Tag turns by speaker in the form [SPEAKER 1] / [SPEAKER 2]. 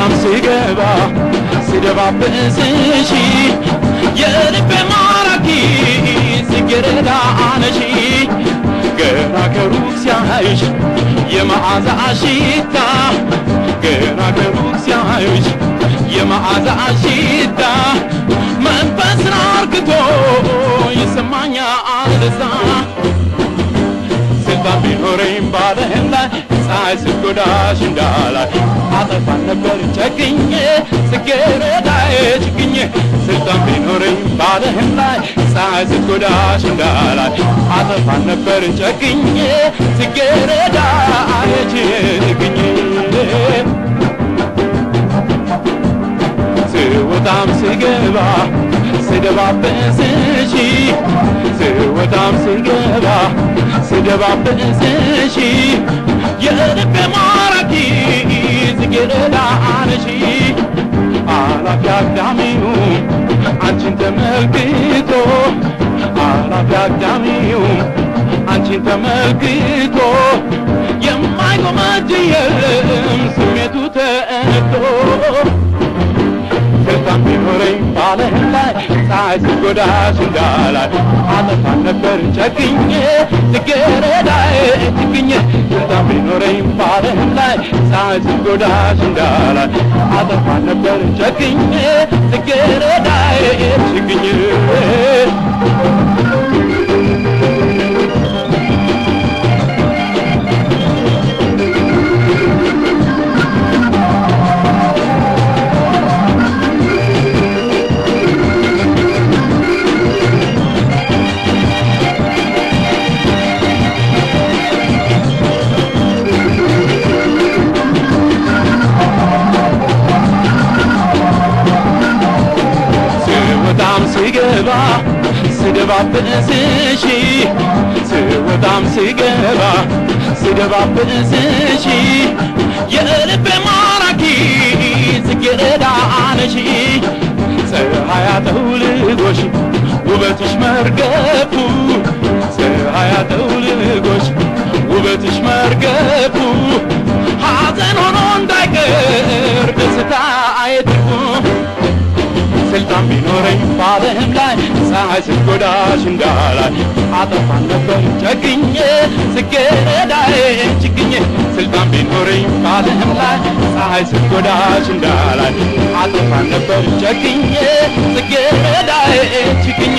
[SPEAKER 1] ስወጣም ስገባ ስደባብስሽ የልቤ ማራኪ ጽጌረዳ ነሽ ገና ከሩቅ ሲያይሽ የመዓዛ ሽታ ገና ከሩቅ ሲያይሽ የመዓዛ ሽታ መንፈስን አርክቶ ይሰማኛል ደስታ ስልጣን ቢኖረኝ ባለም ላይ ፀሐይ ስትጎዳሽ እንዳላይ አጠፋን ነበር ጨክኜ ጽጌረዳዬ ችግኜ ስልጣን ቢኖረኝ ባለም ላይ ፀሐይ ስትጎዳሽ እንዳላይ አጠፋን ነበር ጨክኜ ጽጌረዳዬ ችግኜ ስወጣም ስገባ ስደባብስሽ ስወጣም ስገባ ስደባብስሽ የልቤ ማራኪ ጽጌረዳ ነሽ አላፊ አግዳሚው አንቺን ተመልክቶ አላፊ አግዳሚው አንቺን ተመልክቶ የማይጎመጅ የለም ስሜቱ ተነክቶ ስልጣን ቢኖረኝ ባለም ላይ ፀሐይ ስትጎዳሽ እንዳላይ አጠፋን ነበር ጨክኜ ጽጌረዳዬ ችግኜ ስልጣን ቢኖረኝ ባለም ላይ ፀሐይ ስትጎዳሽ እንዳላይ አጠፋን ነበር ጨክኜ ጽጌረዳዬ ችግኜ ስገባ ስደባብስሽ ስወጣም ስገባ ስደባብስሽ የልቤ ማራኪ ጽጌረዳ ነሽ ፀሐይ አጠውልጎሽ ውበትሽ መርገፉ ፀሐይ አጠውልጎሽ ውበትሽ መርገፉ ሐዘን ሆኖ እንዳይቀር ደስታ አይትፉ ስልጣን ቢኖረኝ ባለም ላይ ፀሐይ ስትጎዳሽ እንዳላይ አጠፋን ነበር ጨክኜ ጽጌረዳዬ ችግኜ ስልጣን ቢኖረኝ ባለም ላይ ፀሐይ ስትጎዳሽ እንዳላይ አጠፋን ነበር ጨክኜ ጽጌረዳዬ ችግኜ